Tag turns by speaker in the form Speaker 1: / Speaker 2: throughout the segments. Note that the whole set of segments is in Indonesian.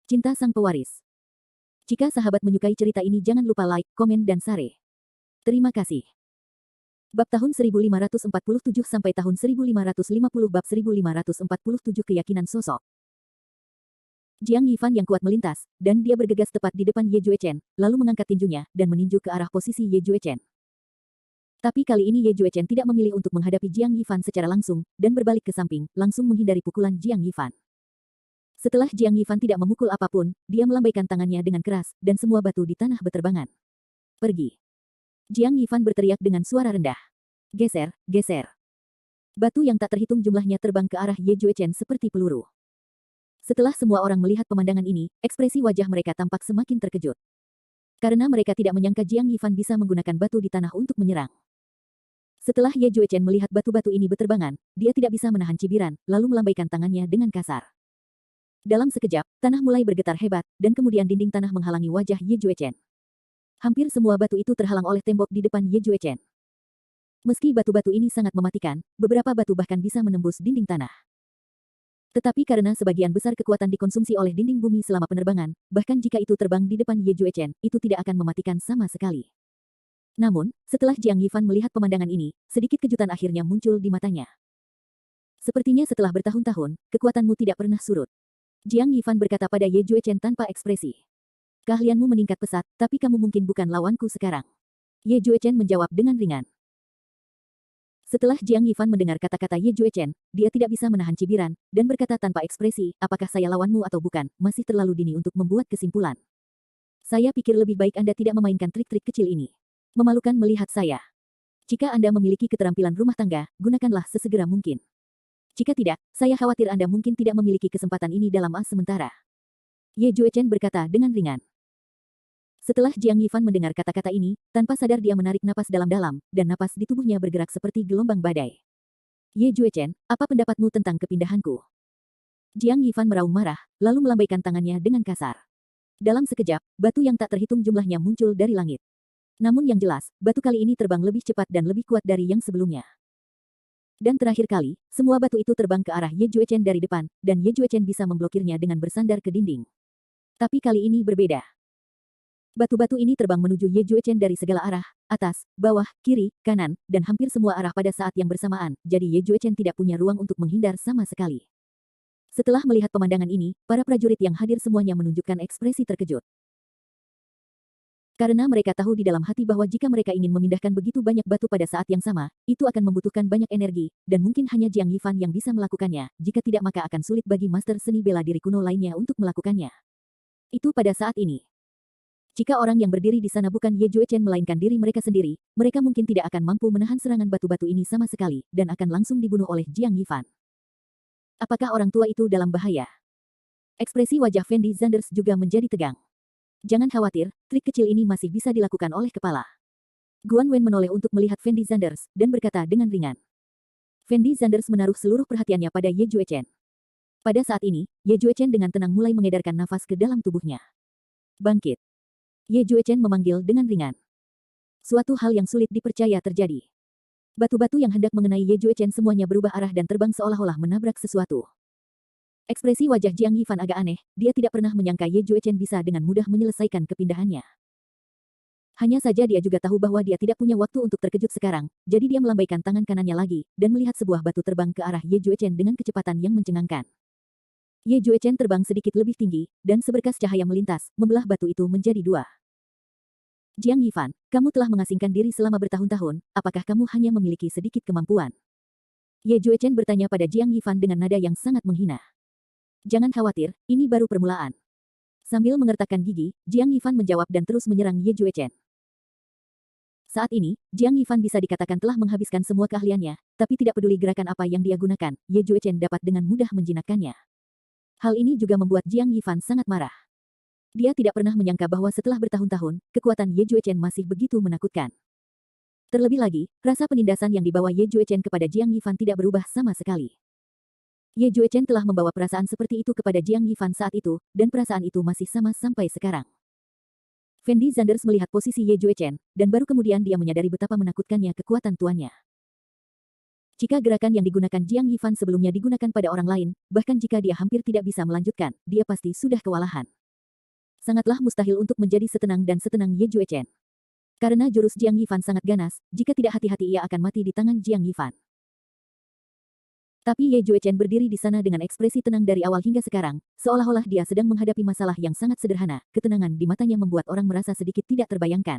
Speaker 1: Cinta Sang Pewaris. Jika sahabat menyukai cerita ini jangan lupa like, komen dan share. Terima kasih. Bab tahun 1547 sampai tahun 1550 bab 1547 keyakinan sosok. Jiang Yifan yang kuat melintas, dan dia bergegas tepat di depan Ye Juechen, lalu mengangkat tinjunya dan meninju ke arah posisi Ye Juechen. Tapi kali ini Ye Juechen tidak memilih untuk menghadapi Jiang Yifan secara langsung, dan berbalik ke samping, langsung menghindari pukulan Jiang Yifan. Setelah Jiang Yifan tidak memukul apapun, dia melambaikan tangannya dengan keras, dan semua batu di tanah berterbangan. Pergi. Jiang Yifan berteriak dengan suara rendah. Geser, geser. Batu yang tak terhitung jumlahnya terbang ke arah Ye Juechen seperti peluru. Setelah semua orang melihat pemandangan ini, ekspresi wajah mereka tampak semakin terkejut. Karena mereka tidak menyangka Jiang Yifan bisa menggunakan batu di tanah untuk menyerang. Setelah Ye Juechen melihat batu-batu ini berterbangan, dia tidak bisa menahan cibiran, lalu melambaikan tangannya dengan kasar. Dalam sekejap, tanah mulai bergetar hebat, dan kemudian dinding tanah menghalangi wajah Ye Juechen. Hampir semua batu itu terhalang oleh tembok di depan Ye Juechen. Meski batu-batu ini sangat mematikan, beberapa batu bahkan bisa menembus dinding tanah. Tetapi karena sebagian besar kekuatan dikonsumsi oleh dinding bumi selama penerbangan, bahkan jika itu terbang di depan Ye Juechen, itu tidak akan mematikan sama sekali. Namun, setelah Jiang Yifan melihat pemandangan ini, sedikit kejutan akhirnya muncul di matanya. Sepertinya setelah bertahun-tahun, kekuatanmu tidak pernah surut. Jiang Yifan berkata pada Ye Juechen tanpa ekspresi. Keahlianmu meningkat pesat, tapi kamu mungkin bukan lawanku sekarang. Ye Juechen menjawab dengan ringan. Setelah Jiang Yifan mendengar kata-kata Ye Juechen, dia tidak bisa menahan cibiran, dan berkata tanpa ekspresi, apakah saya lawanmu atau bukan, masih terlalu dini untuk membuat kesimpulan. Saya pikir lebih baik Anda tidak memainkan trik-trik kecil ini. Memalukan melihat saya. Jika Anda memiliki keterampilan rumah tangga, gunakanlah sesegera mungkin. Jika tidak, saya khawatir Anda mungkin tidak memiliki kesempatan ini dalam sementara. Ye Juechen berkata dengan ringan. Setelah Jiang Yifan mendengar kata-kata ini, tanpa sadar dia menarik napas dalam-dalam, dan napas di tubuhnya bergerak seperti gelombang badai. Ye Juechen, apa pendapatmu tentang kepindahanku? Jiang Yifan meraung marah, lalu melambaikan tangannya dengan kasar. Dalam sekejap, batu yang tak terhitung jumlahnya muncul dari langit. Namun yang jelas, batu kali ini terbang lebih cepat dan lebih kuat dari yang sebelumnya. Dan terakhir kali, semua batu itu terbang ke arah Ye Juechen dari depan, dan Ye Juechen bisa memblokirnya dengan bersandar ke dinding. Tapi kali ini berbeda. Batu-batu ini terbang menuju Ye Juechen dari segala arah, atas, bawah, kiri, kanan, dan hampir semua arah pada saat yang bersamaan, jadi Ye Juechen tidak punya ruang untuk menghindar sama sekali. Setelah melihat pemandangan ini, para prajurit yang hadir semuanya menunjukkan ekspresi terkejut. Karena mereka tahu di dalam hati bahwa jika mereka ingin memindahkan begitu banyak batu pada saat yang sama, itu akan membutuhkan banyak energi, dan mungkin hanya Jiang Yifan yang bisa melakukannya, jika tidak maka akan sulit bagi master seni bela diri kuno lainnya untuk melakukannya. Itu pada saat ini. Jika orang yang berdiri di sana bukan Ye Juechen melainkan diri mereka sendiri, mereka mungkin tidak akan mampu menahan serangan batu-batu ini sama sekali, dan akan langsung dibunuh oleh Jiang Yifan. Apakah orang tua itu dalam bahaya? Ekspresi wajah Fendi Zanders juga menjadi tegang. Jangan khawatir, trik kecil ini masih bisa dilakukan oleh kepala. Guan Wen menoleh untuk melihat Fendi Zanders, dan berkata dengan ringan. Fendi Zanders menaruh seluruh perhatiannya pada Ye Juechen. Pada saat ini, Ye Juechen dengan tenang mulai mengedarkan nafas ke dalam tubuhnya. Bangkit. Ye Juechen memanggil dengan ringan. Suatu hal yang sulit dipercaya terjadi. Batu-batu yang hendak mengenai Ye Juechen semuanya berubah arah dan terbang seolah-olah menabrak sesuatu. Ekspresi wajah Jiang Yifan agak aneh, dia tidak pernah menyangka Ye Juechen bisa dengan mudah menyelesaikan kepindahannya. Hanya saja dia juga tahu bahwa dia tidak punya waktu untuk terkejut sekarang, jadi dia melambaikan tangan kanannya lagi, dan melihat sebuah batu terbang ke arah Ye Juechen dengan kecepatan yang mencengangkan. Ye Juechen terbang sedikit lebih tinggi, dan seberkas cahaya melintas, membelah batu itu menjadi dua. Jiang Yifan, kamu telah mengasingkan diri selama bertahun-tahun, apakah kamu hanya memiliki sedikit kemampuan? Ye Juechen bertanya pada Jiang Yifan dengan nada yang sangat menghina. Jangan khawatir, ini baru permulaan. Sambil mengertakkan gigi, Jiang Yifan menjawab dan terus menyerang Ye Juechen. Saat ini, Jiang Yifan bisa dikatakan telah menghabiskan semua keahliannya, tapi tidak peduli gerakan apa yang dia gunakan, Ye Juechen dapat dengan mudah menjinakkannya. Hal ini juga membuat Jiang Yifan sangat marah. Dia tidak pernah menyangka bahwa setelah bertahun-tahun, kekuatan Ye Juechen masih begitu menakutkan. Terlebih lagi, rasa penindasan yang dibawa Ye Juechen kepada Jiang Yifan tidak berubah sama sekali. Ye Juechen telah membawa perasaan seperti itu kepada Jiang Yifan saat itu, dan perasaan itu masih sama sampai sekarang. Fendi Zanders melihat posisi Ye Juechen, dan baru kemudian dia menyadari betapa menakutkannya kekuatan tuannya. Jika gerakan yang digunakan Jiang Yifan sebelumnya digunakan pada orang lain, bahkan jika dia hampir tidak bisa melanjutkan, dia pasti sudah kewalahan. Sangatlah mustahil untuk menjadi setenang dan setenang Ye Juechen. Karena jurus Jiang Yifan sangat ganas, jika tidak hati-hati ia akan mati di tangan Jiang Yifan. Tapi Ye Juechen berdiri di sana dengan ekspresi tenang dari awal hingga sekarang, seolah-olah dia sedang menghadapi masalah yang sangat sederhana. Ketenangan di matanya membuat orang merasa sedikit tidak terbayangkan.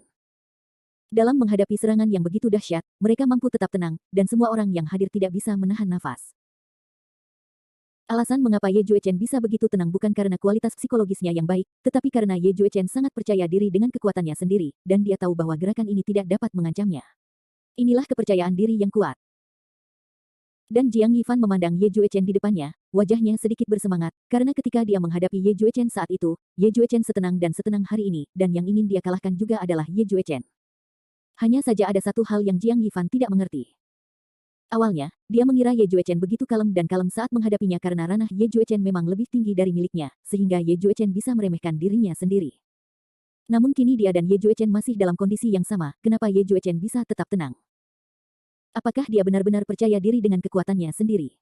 Speaker 1: Dalam menghadapi serangan yang begitu dahsyat, mereka mampu tetap tenang, dan semua orang yang hadir tidak bisa menahan nafas. Alasan mengapa Ye Juechen bisa begitu tenang bukan karena kualitas psikologisnya yang baik, tetapi karena Ye Juechen sangat percaya diri dengan kekuatannya sendiri, dan dia tahu bahwa gerakan ini tidak dapat mengancamnya. Inilah kepercayaan diri yang kuat. Dan Jiang Yifan memandang Ye Juechen di depannya, wajahnya sedikit bersemangat, karena ketika dia menghadapi Ye Juechen saat itu, Ye Juechen setenang dan setenang hari ini, dan yang ingin dia kalahkan juga adalah Ye Juechen. Hanya saja ada satu hal yang Jiang Yifan tidak mengerti. Awalnya, dia mengira Ye Juechen begitu kalem dan kalem saat menghadapinya karena ranah Ye Juechen memang lebih tinggi dari miliknya, sehingga Ye Juechen bisa meremehkan dirinya sendiri. Namun kini dia dan Ye Juechen masih dalam kondisi yang sama, kenapa Ye Juechen bisa tetap tenang? Apakah dia benar-benar percaya diri dengan kekuatannya sendiri?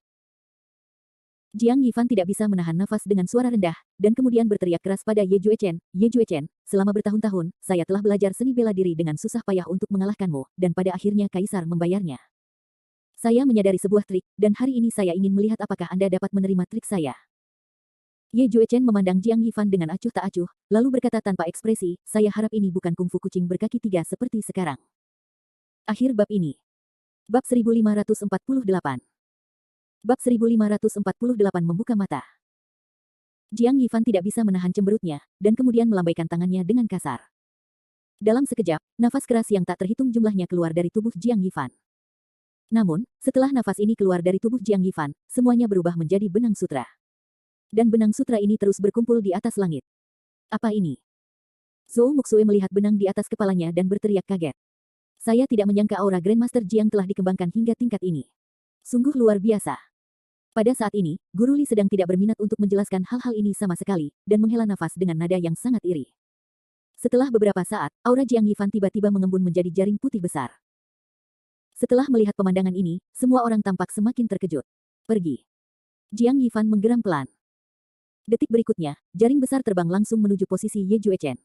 Speaker 1: Jiang Yifan tidak bisa menahan nafas dengan suara rendah, dan kemudian berteriak keras pada Ye Juechen, "Ye Juechen, selama bertahun-tahun, saya telah belajar seni bela diri dengan susah payah untuk mengalahkanmu, dan pada akhirnya Kaisar membayarnya. Saya menyadari sebuah trik, dan hari ini saya ingin melihat apakah Anda dapat menerima trik saya." Ye Juechen memandang Jiang Yifan dengan acuh tak acuh, lalu berkata tanpa ekspresi, "Saya harap ini bukan kungfu kucing berkaki 3 seperti sekarang." Akhir bab ini. Bab 1548. Bab 1548 membuka mata. Jiang Yifan tidak bisa menahan cemberutnya, dan kemudian melambaikan tangannya dengan kasar. Dalam sekejap, nafas keras yang tak terhitung jumlahnya keluar dari tubuh Jiang Yifan. Namun, setelah nafas ini keluar dari tubuh Jiang Yifan, semuanya berubah menjadi benang sutra. Dan benang sutra ini terus berkumpul di atas langit. Apa ini? Zhou Muxue melihat benang di atas kepalanya dan berteriak kaget. Saya tidak menyangka aura Grandmaster Jiang telah dikembangkan hingga tingkat ini. Sungguh luar biasa. Pada saat ini, Guru Li sedang tidak berminat untuk menjelaskan hal-hal ini sama sekali, dan menghela nafas dengan nada yang sangat iri. Setelah beberapa saat, aura Jiang Yifan tiba-tiba mengembun menjadi jaring putih besar. Setelah melihat pemandangan ini, semua orang tampak semakin terkejut. Pergi. Jiang Yifan menggeram pelan. Detik berikutnya, jaring besar terbang langsung menuju posisi Ye Juechen.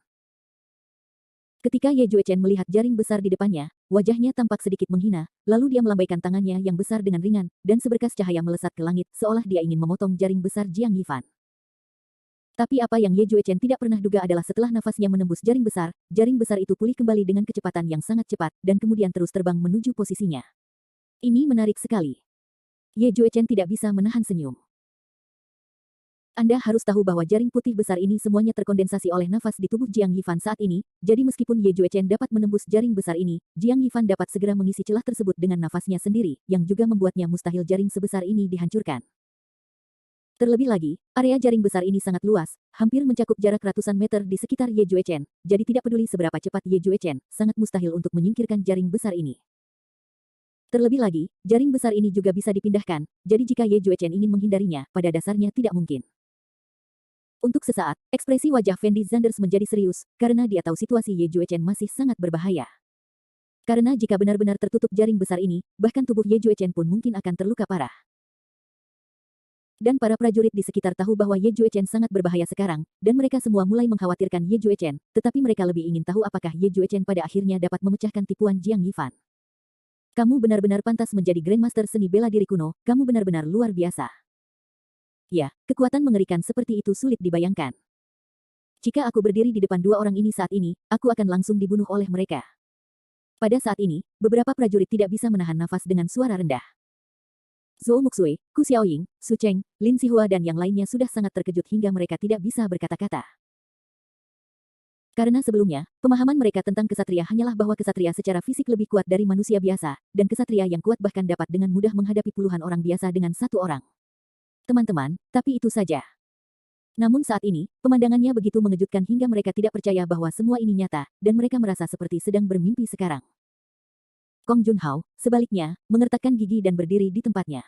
Speaker 1: Ketika Ye Juechen melihat jaring besar di depannya, wajahnya tampak sedikit menghina, lalu dia melambaikan tangannya yang besar dengan ringan, dan seberkas cahaya melesat ke langit, seolah dia ingin memotong jaring besar Jiang Yifan. Tapi apa yang Ye Juechen tidak pernah duga adalah setelah nafasnya menembus jaring besar itu pulih kembali dengan kecepatan yang sangat cepat, dan kemudian terus terbang menuju posisinya. Ini menarik sekali. Ye Juechen tidak bisa menahan senyum. Anda harus tahu bahwa jaring putih besar ini semuanya terkondensasi oleh nafas di tubuh Jiang Yifan saat ini, jadi meskipun Ye Juechen dapat menembus jaring besar ini, Jiang Yifan dapat segera mengisi celah tersebut dengan nafasnya sendiri, yang juga membuatnya mustahil jaring sebesar ini dihancurkan. Terlebih lagi, area jaring besar ini sangat luas, hampir mencakup jarak ratusan meter di sekitar Ye Juechen, jadi tidak peduli seberapa cepat Ye Juechen, sangat mustahil untuk menyingkirkan jaring besar ini. Terlebih lagi, jaring besar ini juga bisa dipindahkan, jadi jika Ye Juechen ingin menghindarinya, pada dasarnya tidak mungkin. Untuk sesaat, ekspresi wajah Fendi Zanders menjadi serius, karena dia tahu situasi Ye Juechen masih sangat berbahaya. Karena jika benar-benar tertutup jaring besar ini, bahkan tubuh Ye Juechen pun mungkin akan terluka parah. Dan para prajurit di sekitar tahu bahwa Ye Juechen sangat berbahaya sekarang, dan mereka semua mulai mengkhawatirkan Ye Juechen, tetapi mereka lebih ingin tahu apakah Ye Juechen pada akhirnya dapat memecahkan tipuan Jiang Yifan. Kamu benar-benar pantas menjadi Grandmaster seni bela diri kuno, kamu benar-benar luar biasa. Ya, kekuatan mengerikan seperti itu sulit dibayangkan. Jika aku berdiri di depan dua orang ini saat ini, aku akan langsung dibunuh oleh mereka. Pada saat ini, beberapa prajurit tidak bisa menahan nafas dengan suara rendah. Zhou Muxue, Ku Xiaoying, Su Cheng, Lin Sihua dan yang lainnya sudah sangat terkejut hingga mereka tidak bisa berkata-kata. Karena sebelumnya, pemahaman mereka tentang kesatria hanyalah bahwa kesatria secara fisik lebih kuat dari manusia biasa, dan kesatria yang kuat bahkan dapat dengan mudah menghadapi puluhan orang biasa dengan satu orang. Teman-teman, tapi itu saja. Namun saat ini, pemandangannya begitu mengejutkan hingga mereka tidak percaya bahwa semua ini nyata, dan mereka merasa seperti sedang bermimpi sekarang. Kong Junhao, sebaliknya, mengertakkan gigi dan berdiri di tempatnya.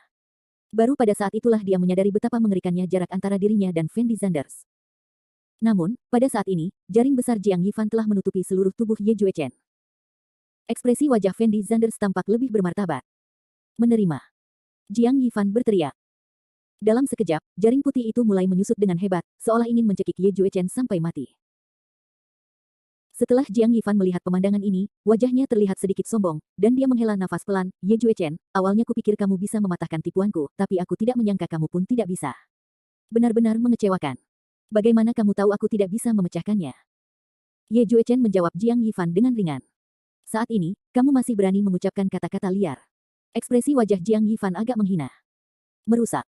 Speaker 1: Baru pada saat itulah dia menyadari betapa mengerikannya jarak antara dirinya dan Fendi Zanders. Namun, pada saat ini, jaring besar Jiang Yifan telah menutupi seluruh tubuh Ye Juechen. Ekspresi wajah Fendi Zanders tampak lebih bermartabat. Menerima. Jiang Yifan berteriak. Dalam sekejap, jaring putih itu mulai menyusut dengan hebat, seolah ingin mencekik Ye Juechen sampai mati. Setelah Jiang Yifan melihat pemandangan ini, wajahnya terlihat sedikit sombong, dan dia menghela nafas pelan. Ye Juechen, awalnya kupikir kamu bisa mematahkan tipuanku, tapi aku tidak menyangka kamu pun tidak bisa. Benar-benar mengecewakan. Bagaimana kamu tahu aku tidak bisa memecahkannya? Ye Juechen menjawab Jiang Yifan dengan ringan. Saat ini, kamu masih berani mengucapkan kata-kata liar. Ekspresi wajah Jiang Yifan agak menghina. Merusak.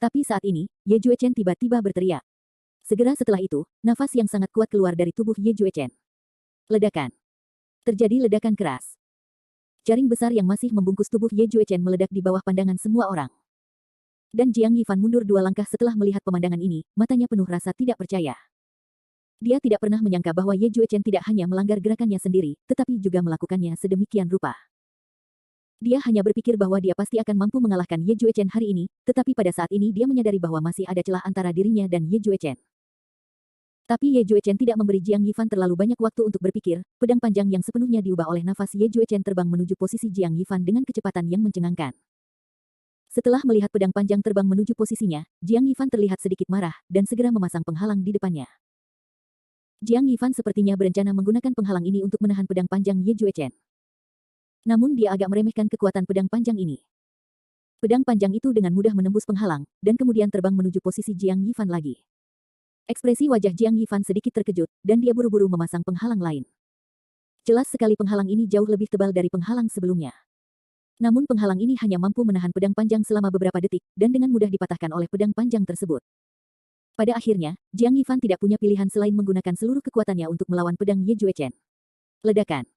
Speaker 1: Tapi saat ini, Ye Juechen tiba-tiba berteriak. Segera setelah itu, nafas yang sangat kuat keluar dari tubuh Ye Juechen. Ledakan. Terjadi ledakan keras. Jaring besar yang masih membungkus tubuh Ye Juechen meledak di bawah pandangan semua orang. Dan Jiang Yifan mundur 2 langkah setelah melihat pemandangan ini, matanya penuh rasa tidak percaya. Dia tidak pernah menyangka bahwa Ye Juechen tidak hanya melanggar gerakannya sendiri, tetapi juga melakukannya sedemikian rupa. Dia hanya berpikir bahwa dia pasti akan mampu mengalahkan Ye Juechen hari ini, tetapi pada saat ini dia menyadari bahwa masih ada celah antara dirinya dan Ye Juechen. Tapi Ye Juechen tidak memberi Jiang Yifan terlalu banyak waktu untuk berpikir, pedang panjang yang sepenuhnya diubah oleh nafas Ye Juechen terbang menuju posisi Jiang Yifan dengan kecepatan yang mencengangkan. Setelah melihat pedang panjang terbang menuju posisinya, Jiang Yifan terlihat sedikit marah, dan segera memasang penghalang di depannya. Jiang Yifan sepertinya berencana menggunakan penghalang ini untuk menahan pedang panjang Ye Juechen. Namun dia agak meremehkan kekuatan pedang panjang ini. Pedang panjang itu dengan mudah menembus penghalang, dan kemudian terbang menuju posisi Jiang Yifan lagi. Ekspresi wajah Jiang Yifan sedikit terkejut, dan dia buru-buru memasang penghalang lain. Jelas sekali penghalang ini jauh lebih tebal dari penghalang sebelumnya. Namun penghalang ini hanya mampu menahan pedang panjang selama beberapa detik, dan dengan mudah dipatahkan oleh pedang panjang tersebut. Pada akhirnya, Jiang Yifan tidak punya pilihan selain menggunakan seluruh kekuatannya untuk melawan pedang Ye Juechen. Ledakan.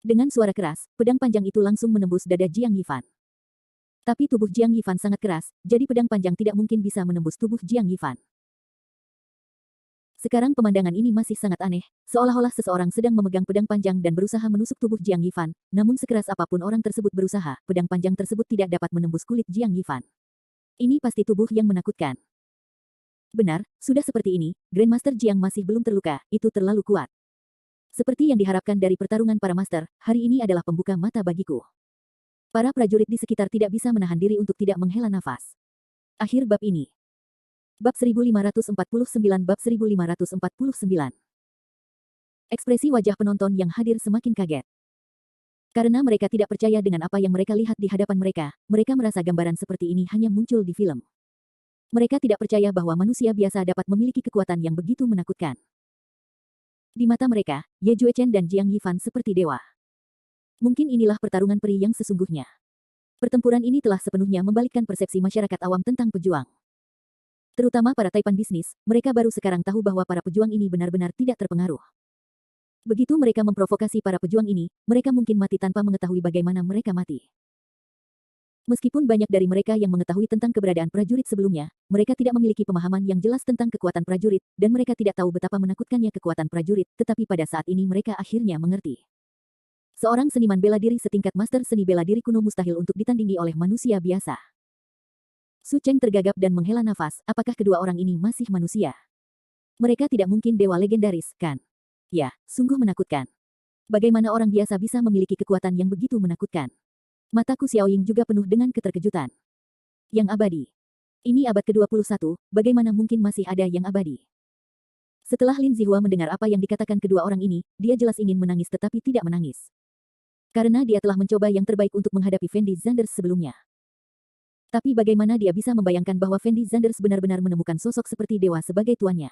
Speaker 1: Dengan suara keras, pedang panjang itu langsung menembus dada Jiang Yifan. Tapi tubuh Jiang Yifan sangat keras, jadi pedang panjang tidak mungkin bisa menembus tubuh Jiang Yifan. Sekarang pemandangan ini masih sangat aneh, seolah-olah seseorang sedang memegang pedang panjang dan berusaha menusuk tubuh Jiang Yifan, namun sekeras apapun orang tersebut berusaha, pedang panjang tersebut tidak dapat menembus kulit Jiang Yifan. Ini pasti tubuh yang menakutkan. Benar, sudah seperti ini, Grandmaster Jiang masih belum terluka, itu terlalu kuat. Seperti yang diharapkan dari pertarungan para master, hari ini adalah pembuka mata bagiku. Para prajurit di sekitar tidak bisa menahan diri untuk tidak menghela nafas. Akhir bab ini. Bab 1549 Bab 1549. Ekspresi wajah penonton yang hadir semakin kaget. Karena mereka tidak percaya dengan apa yang mereka lihat di hadapan mereka merasa gambaran seperti ini hanya muncul di film. Mereka tidak percaya bahwa manusia biasa dapat memiliki kekuatan yang begitu menakutkan. Di mata mereka, Ye Juechen dan Jiang Yifan seperti dewa. Mungkin inilah pertarungan peri yang sesungguhnya. Pertempuran ini telah sepenuhnya membalikkan persepsi masyarakat awam tentang pejuang. Terutama para taipan bisnis, mereka baru sekarang tahu bahwa para pejuang ini benar-benar tidak terpengaruh. Begitu mereka memprovokasi para pejuang ini, mereka mungkin mati tanpa mengetahui bagaimana mereka mati. Meskipun banyak dari mereka yang mengetahui tentang keberadaan prajurit sebelumnya, mereka tidak memiliki pemahaman yang jelas tentang kekuatan prajurit, dan mereka tidak tahu betapa menakutkannya kekuatan prajurit, tetapi pada saat ini mereka akhirnya mengerti. Seorang seniman bela diri setingkat master seni bela diri kuno mustahil untuk ditandingi oleh manusia biasa. Su Cheng tergagap dan menghela nafas, apakah kedua orang ini masih manusia? Mereka tidak mungkin dewa legendaris, kan? Ya, sungguh menakutkan. Bagaimana orang biasa bisa memiliki kekuatan yang begitu menakutkan? Mataku Xiaoying juga penuh dengan keterkejutan. Yang abadi. Ini abad ke-21, bagaimana mungkin masih ada yang abadi? Setelah Lin Zihua mendengar apa yang dikatakan kedua orang ini, dia jelas ingin menangis tetapi tidak menangis. Karena dia telah mencoba yang terbaik untuk menghadapi Fendi Zanders sebelumnya. Tapi bagaimana dia bisa membayangkan bahwa Fendi Zanders benar-benar menemukan sosok seperti dewa sebagai tuannya?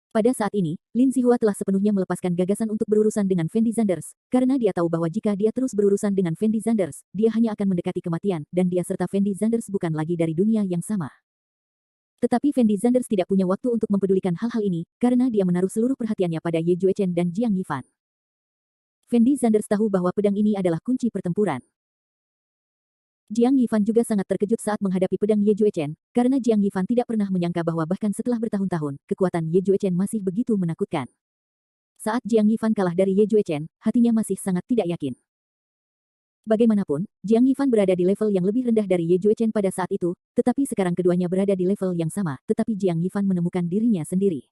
Speaker 1: Pada saat ini, Lin Zihua telah sepenuhnya melepaskan gagasan untuk berurusan dengan Fendi Zanders, karena dia tahu bahwa jika dia terus berurusan dengan Fendi Zanders, dia hanya akan mendekati kematian, dan dia serta Fendi Zanders bukan lagi dari dunia yang sama. Tetapi Fendi Zanders tidak punya waktu untuk mempedulikan hal-hal ini, karena dia menaruh seluruh perhatiannya pada Ye Juechen dan Jiang Yifan. Fendi Zanders tahu bahwa pedang ini adalah kunci pertempuran. Jiang Yifan juga sangat terkejut saat menghadapi pedang Ye Juechen, karena Jiang Yifan tidak pernah menyangka bahwa bahkan setelah bertahun-tahun, kekuatan Ye Juechen masih begitu menakutkan. Saat Jiang Yifan kalah dari Ye Juechen, hatinya masih sangat tidak yakin. Bagaimanapun, Jiang Yifan berada di level yang lebih rendah dari Ye Juechen pada saat itu, tetapi sekarang keduanya berada di level yang sama, tetapi Jiang Yifan menemukan dirinya sendiri.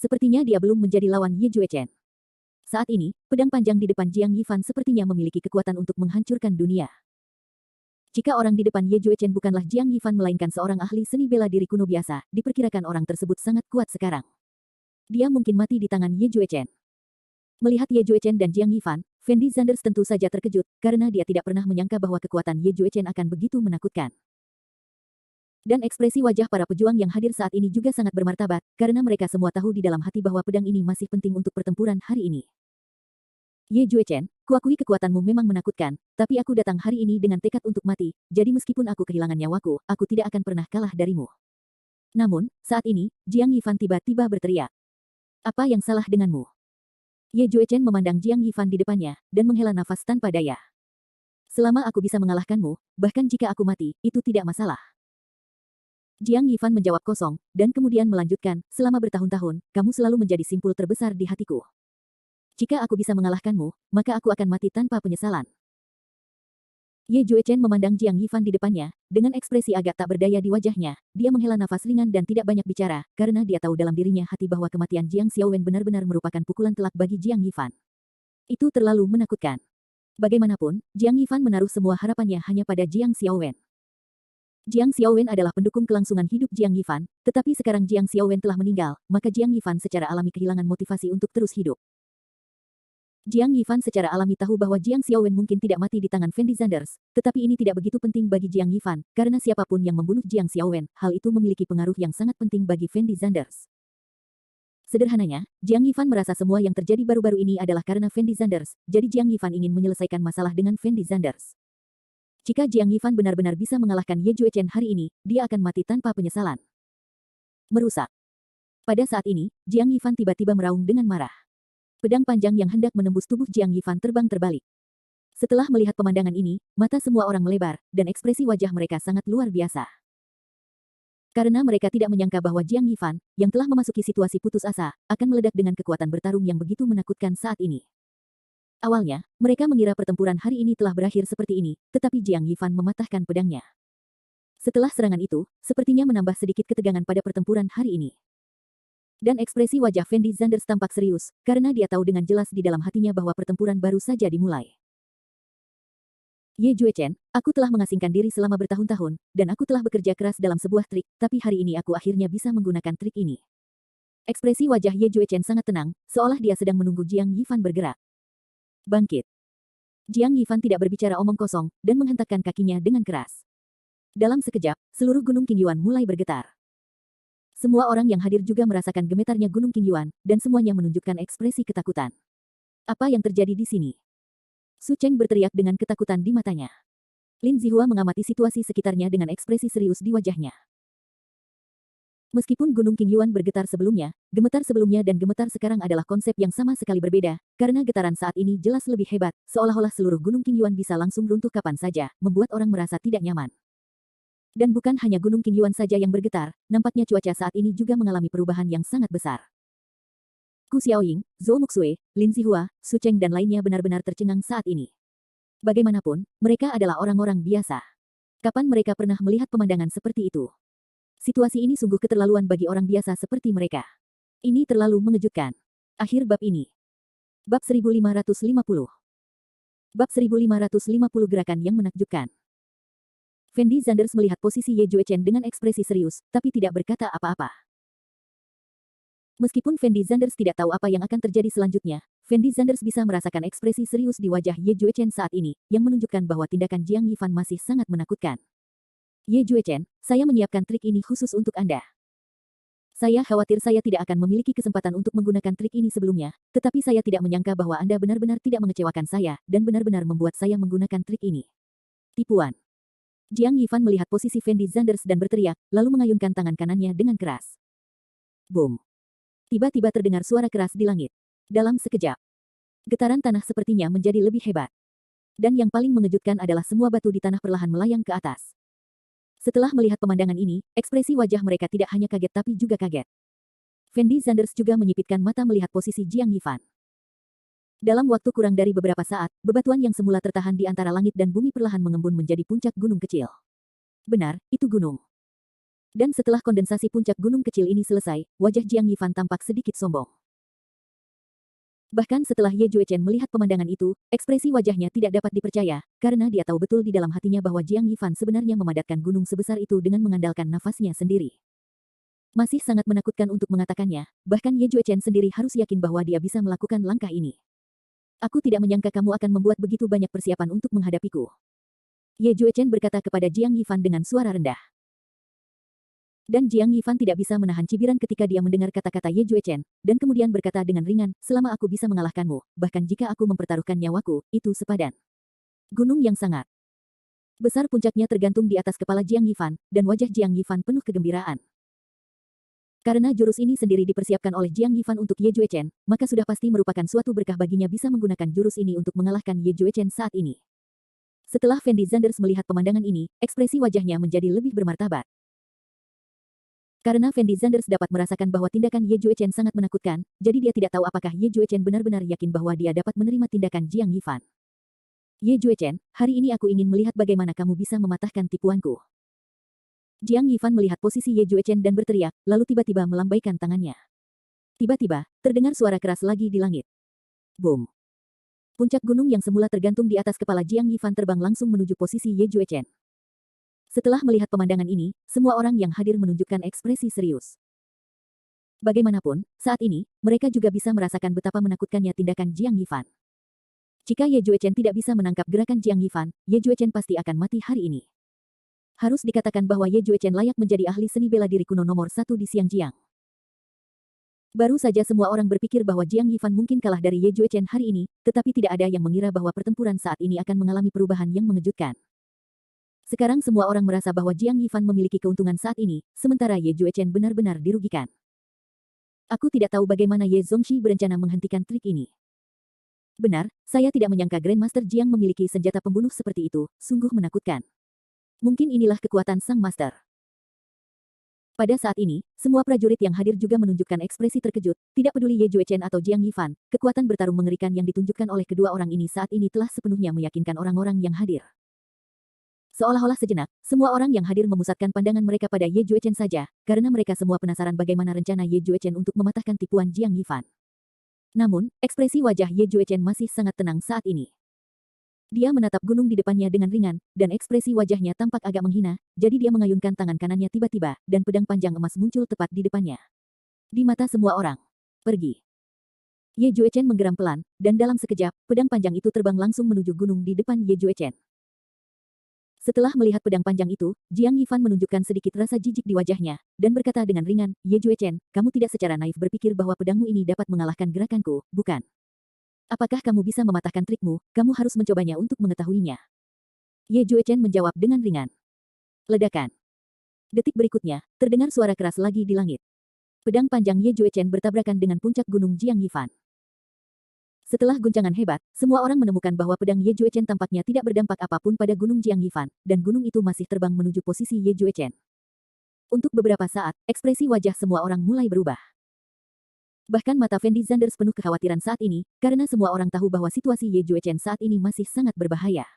Speaker 1: Sepertinya dia belum menjadi lawan Ye Juechen. Saat ini, pedang panjang di depan Jiang Yifan sepertinya memiliki kekuatan untuk menghancurkan dunia. Jika orang di depan Ye Juechen bukanlah Jiang Yifan melainkan seorang ahli seni bela diri kuno biasa, diperkirakan orang tersebut sangat kuat sekarang. Dia mungkin mati di tangan Ye Juechen. Melihat Ye Juechen dan Jiang Yifan, Fendi Zanders tentu saja terkejut, karena dia tidak pernah menyangka bahwa kekuatan Ye Juechen akan begitu menakutkan. Dan ekspresi wajah para pejuang yang hadir saat ini juga sangat bermartabat, karena mereka semua tahu di dalam hati bahwa pedang ini masih penting untuk pertempuran hari ini. Ye Juechen, kuakui kekuatanmu memang menakutkan, tapi aku datang hari ini dengan tekad untuk mati, jadi meskipun aku kehilangan nyawaku, aku tidak akan pernah kalah darimu. Namun, saat ini, Jiang Yifan tiba-tiba berteriak. Apa yang salah denganmu? Ye Juechen memandang Jiang Yifan di depannya, dan menghela nafas tanpa daya. Selama aku bisa mengalahkanmu, bahkan jika aku mati, itu tidak masalah. Jiang Yifan menjawab kosong, dan kemudian melanjutkan, selama bertahun-tahun, kamu selalu menjadi simpul terbesar di hatiku. Jika aku bisa mengalahkanmu, maka aku akan mati tanpa penyesalan. Ye Juechen memandang Jiang Yifan di depannya, dengan ekspresi agak tak berdaya di wajahnya, dia menghela nafas ringan dan tidak banyak bicara, karena dia tahu dalam dirinya hati bahwa kematian Jiang Xiaowen benar-benar merupakan pukulan telak bagi Jiang Yifan. Itu terlalu menakutkan. Bagaimanapun, Jiang Yifan menaruh semua harapannya hanya pada Jiang Xiaowen. Jiang Xiaowen adalah pendukung kelangsungan hidup Jiang Yifan, tetapi sekarang Jiang Xiaowen telah meninggal, maka Jiang Yifan secara alami kehilangan motivasi untuk terus hidup. Jiang Yifan secara alami tahu bahwa Jiang Xiaowen mungkin tidak mati di tangan Fendi Zanders, tetapi ini tidak begitu penting bagi Jiang Yifan, karena siapapun yang membunuh Jiang Xiaowen, hal itu memiliki pengaruh yang sangat penting bagi Fendi Zanders. Sederhananya, Jiang Yifan merasa semua yang terjadi baru-baru ini adalah karena Fendi Zanders, jadi Jiang Yifan ingin menyelesaikan masalah dengan Fendi Zanders. Jika Jiang Yifan benar-benar bisa mengalahkan Ye Juechen hari ini, dia akan mati tanpa penyesalan. Merusak. Pada saat ini, Jiang Yifan tiba-tiba meraung dengan marah. Pedang panjang yang hendak menembus tubuh Jiang Yifan terbang terbalik. Setelah melihat pemandangan ini, mata semua orang melebar, dan ekspresi wajah mereka sangat luar biasa. Karena mereka tidak menyangka bahwa Jiang Yifan, yang telah memasuki situasi putus asa, akan meledak dengan kekuatan bertarung yang begitu menakutkan saat ini. Awalnya, mereka mengira pertempuran hari ini telah berakhir seperti ini, tetapi Jiang Yifan mematahkan pedangnya. Setelah serangan itu, sepertinya menambah sedikit ketegangan pada pertempuran hari ini. Dan ekspresi wajah Fendi Zanders tampak serius, karena dia tahu dengan jelas di dalam hatinya bahwa pertempuran baru saja dimulai. Ye Juechen, aku telah mengasingkan diri selama bertahun-tahun, dan aku telah bekerja keras dalam sebuah trik, tapi hari ini aku akhirnya bisa menggunakan trik ini. Ekspresi wajah Ye Juechen sangat tenang, seolah dia sedang menunggu Jiang Yifan bergerak. Bangkit. Jiang Yifan tidak berbicara omong kosong, dan menghentakkan kakinya dengan keras. Dalam sekejap, seluruh Gunung Qingyuan mulai bergetar. Semua orang yang hadir juga merasakan gemetarnya Gunung Qingyuan, dan semuanya menunjukkan ekspresi ketakutan. Apa yang terjadi di sini? Su Cheng berteriak dengan ketakutan di matanya. Lin Zihua mengamati situasi sekitarnya dengan ekspresi serius di wajahnya. Meskipun Gunung Qingyuan bergetar sebelumnya, gemetar sebelumnya dan gemetar sekarang adalah konsep yang sama sekali berbeda, karena getaran saat ini jelas lebih hebat, seolah-olah seluruh Gunung Qingyuan bisa langsung runtuh kapan saja, membuat orang merasa tidak nyaman. Dan bukan hanya Gunung Qingyuan saja yang bergetar, nampaknya cuaca saat ini juga mengalami perubahan yang sangat besar. Ku Xiaoying, Zhou Muxue, Lin Zihua, Su Cheng dan lainnya benar-benar tercengang saat ini. Bagaimanapun, mereka adalah orang-orang biasa. Kapan mereka pernah melihat pemandangan seperti itu? Situasi ini sungguh keterlaluan bagi orang biasa seperti mereka. Ini terlalu mengejutkan. Akhir bab ini. Bab 1550. Bab 1550 gerakan yang menakjubkan. Fendi Zanders melihat posisi Ye Juechen dengan ekspresi serius, tapi tidak berkata apa-apa. Meskipun Fendi Zanders tidak tahu apa yang akan terjadi selanjutnya, Fendi Zanders bisa merasakan ekspresi serius di wajah Ye Juechen saat ini, yang menunjukkan bahwa tindakan Jiang Yifan masih sangat menakutkan. Ye Juechen, saya menyiapkan trik ini khusus untuk Anda. Saya khawatir saya tidak akan memiliki kesempatan untuk menggunakan trik ini sebelumnya, tetapi saya tidak menyangka bahwa Anda benar-benar tidak mengecewakan saya, dan benar-benar membuat saya menggunakan trik ini. Tipuan. Jiang Yifan melihat posisi Fendi Zanders dan berteriak, lalu mengayunkan tangan kanannya dengan keras. Boom. Tiba-tiba terdengar suara keras di langit. Dalam sekejap, getaran tanah sepertinya menjadi lebih hebat. Dan yang paling mengejutkan adalah semua batu di tanah perlahan melayang ke atas. Setelah melihat pemandangan ini, ekspresi wajah mereka tidak hanya kaget tapi juga kaget. Fendi Zanders juga menyipitkan mata melihat posisi Jiang Yifan. Dalam waktu kurang dari beberapa saat, bebatuan yang semula tertahan di antara langit dan bumi perlahan mengembun menjadi puncak gunung kecil. Benar, itu gunung. Dan setelah kondensasi puncak gunung kecil ini selesai, wajah Jiang Yifan tampak sedikit sombong. Bahkan setelah Ye Juechen melihat pemandangan itu, ekspresi wajahnya tidak dapat dipercaya, karena dia tahu betul di dalam hatinya bahwa Jiang Yifan sebenarnya memadatkan gunung sebesar itu dengan mengandalkan nafasnya sendiri. Masih sangat menakutkan untuk mengatakannya, bahkan Ye Juechen sendiri harus yakin bahwa dia bisa melakukan langkah ini. Aku tidak menyangka kamu akan membuat begitu banyak persiapan untuk menghadapiku. Ye Juechen berkata kepada Jiang Yifan dengan suara rendah. Dan Jiang Yifan tidak bisa menahan cibiran ketika dia mendengar kata-kata Ye Juechen, dan kemudian berkata dengan ringan, selama aku bisa mengalahkanmu, bahkan jika aku mempertaruhkan nyawaku, itu sepadan. Gunung yang sangat besar puncaknya tergantung di atas kepala Jiang Yifan, dan wajah Jiang Yifan penuh kegembiraan. Karena jurus ini sendiri dipersiapkan oleh Jiang Yifan untuk Ye Juechen, maka sudah pasti merupakan suatu berkah baginya bisa menggunakan jurus ini untuk mengalahkan Ye Juechen saat ini. Setelah Fendi Zanders melihat pemandangan ini, ekspresi wajahnya menjadi lebih bermartabat. Karena Fendi Zanders dapat merasakan bahwa tindakan Ye Juechen sangat menakutkan, jadi dia tidak tahu apakah Ye Juechen benar-benar yakin bahwa dia dapat menerima tindakan Jiang Yifan. Ye Juechen, hari ini aku ingin melihat bagaimana kamu bisa mematahkan tipuanku. Jiang Yifan melihat posisi Ye Juechen dan berteriak, lalu tiba-tiba melambaikan tangannya. Tiba-tiba, terdengar suara keras lagi di langit. Boom! Puncak gunung yang semula tergantung di atas kepala Jiang Yifan terbang langsung menuju posisi Ye Juechen. Setelah melihat pemandangan ini, semua orang yang hadir menunjukkan ekspresi serius. Bagaimanapun, saat ini, mereka juga bisa merasakan betapa menakutkannya tindakan Jiang Yifan. Jika Ye Juechen tidak bisa menangkap gerakan Jiang Yifan, Ye Juechen pasti akan mati hari ini. Harus dikatakan bahwa Ye Juechen layak menjadi ahli seni bela diri kuno nomor 1 di Xiangjiang. Baru saja semua orang berpikir bahwa Jiang Yifan mungkin kalah dari Ye Juechen hari ini, tetapi tidak ada yang mengira bahwa pertempuran saat ini akan mengalami perubahan yang mengejutkan. Sekarang semua orang merasa bahwa Jiang Yifan memiliki keuntungan saat ini, sementara Ye Juechen benar-benar dirugikan. Aku tidak tahu bagaimana Ye Zongxi berencana menghentikan trik ini. Benar, saya tidak menyangka Grandmaster Jiang memiliki senjata pembunuh seperti itu, sungguh menakutkan. Mungkin inilah kekuatan Sang Master. Pada saat ini, semua prajurit yang hadir juga menunjukkan ekspresi terkejut, tidak peduli Ye Juechen atau Jiang Yifan, kekuatan bertarung mengerikan yang ditunjukkan oleh kedua orang ini saat ini telah sepenuhnya meyakinkan orang-orang yang hadir. Seolah-olah sejenak, semua orang yang hadir memusatkan pandangan mereka pada Ye Juechen saja, karena mereka semua penasaran bagaimana rencana Ye Juechen untuk mematahkan tipuan Jiang Yifan. Namun, ekspresi wajah Ye Juechen masih sangat tenang saat ini. Dia menatap gunung di depannya dengan ringan, dan ekspresi wajahnya tampak agak menghina, jadi dia mengayunkan tangan kanannya tiba-tiba, dan pedang panjang emas muncul tepat di depannya. Di mata semua orang. Pergi. Ye Juechen menggeram pelan, dan dalam sekejap, pedang panjang itu terbang langsung menuju gunung di depan Ye Juechen. Setelah melihat pedang panjang itu, Jiang Yifan menunjukkan sedikit rasa jijik di wajahnya, dan berkata dengan ringan, Ye Juechen, kamu tidak secara naif berpikir bahwa pedangmu ini dapat mengalahkan gerakanku, bukan? Apakah kamu bisa mematahkan trikmu, kamu harus mencobanya untuk mengetahuinya. Ye Juechen menjawab dengan ringan. Ledakan. Detik berikutnya, terdengar suara keras lagi di langit. Pedang panjang Ye Juechen bertabrakan dengan puncak gunung Jiang Yifan. Setelah guncangan hebat, semua orang menemukan bahwa pedang Ye Juechen tampaknya tidak berdampak apapun pada gunung Jiang Yifan, dan gunung itu masih terbang menuju posisi Ye Juechen. Untuk beberapa saat, ekspresi wajah semua orang mulai berubah. Bahkan mata Fendi Zanders penuh kekhawatiran saat ini, karena semua orang tahu bahwa situasi Ye Juechen saat ini masih sangat berbahaya.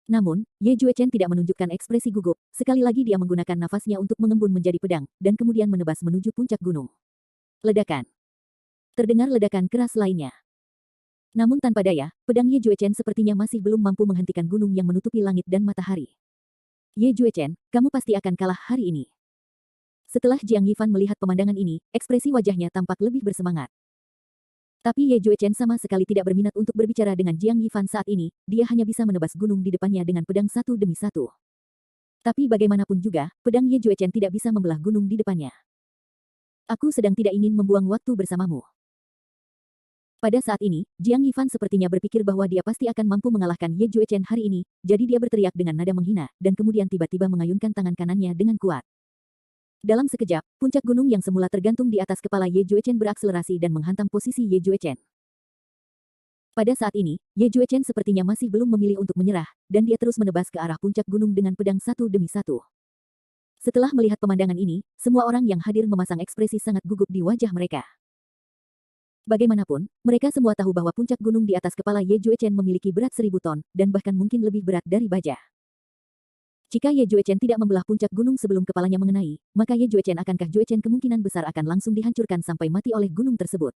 Speaker 1: Namun, Ye Juechen tidak menunjukkan ekspresi gugup, sekali lagi dia menggunakan nafasnya untuk mengembun menjadi pedang, dan kemudian menebas menuju puncak gunung. Ledakan. Terdengar ledakan keras lainnya. Namun tanpa daya, pedang Ye Juechen sepertinya masih belum mampu menghentikan gunung yang menutupi langit dan matahari. Ye Juechen, kamu pasti akan kalah hari ini. Setelah Jiang Yifan melihat pemandangan ini, ekspresi wajahnya tampak lebih bersemangat. Tapi Ye Juechen sama sekali tidak berminat untuk berbicara dengan Jiang Yifan saat ini, dia hanya bisa menebas gunung di depannya dengan pedang satu demi satu. Tapi bagaimanapun juga, pedang Ye Juechen tidak bisa membelah gunung di depannya. Aku sedang tidak ingin membuang waktu bersamamu. Pada saat ini, Jiang Yifan sepertinya berpikir bahwa dia pasti akan mampu mengalahkan Ye Juechen hari ini, jadi dia berteriak dengan nada menghina, dan kemudian tiba-tiba mengayunkan tangan kanannya dengan kuat. Dalam sekejap, puncak gunung yang semula tergantung di atas kepala Ye Juechen berakselerasi dan menghantam posisi Ye Juechen. Pada saat ini, Ye Juechen sepertinya masih belum memilih untuk menyerah, dan dia terus menebas ke arah puncak gunung dengan pedang satu demi satu. Setelah melihat pemandangan ini, semua orang yang hadir memasang ekspresi sangat gugup di wajah mereka. Bagaimanapun, mereka semua tahu bahwa puncak gunung di atas kepala Ye Juechen memiliki berat 1000 ton, dan bahkan mungkin lebih berat dari baja. Jika Ye Juechen tidak membelah puncak gunung sebelum kepalanya mengenai, maka Ye Juechen akankah Juechen kemungkinan besar akan langsung dihancurkan sampai mati oleh gunung tersebut.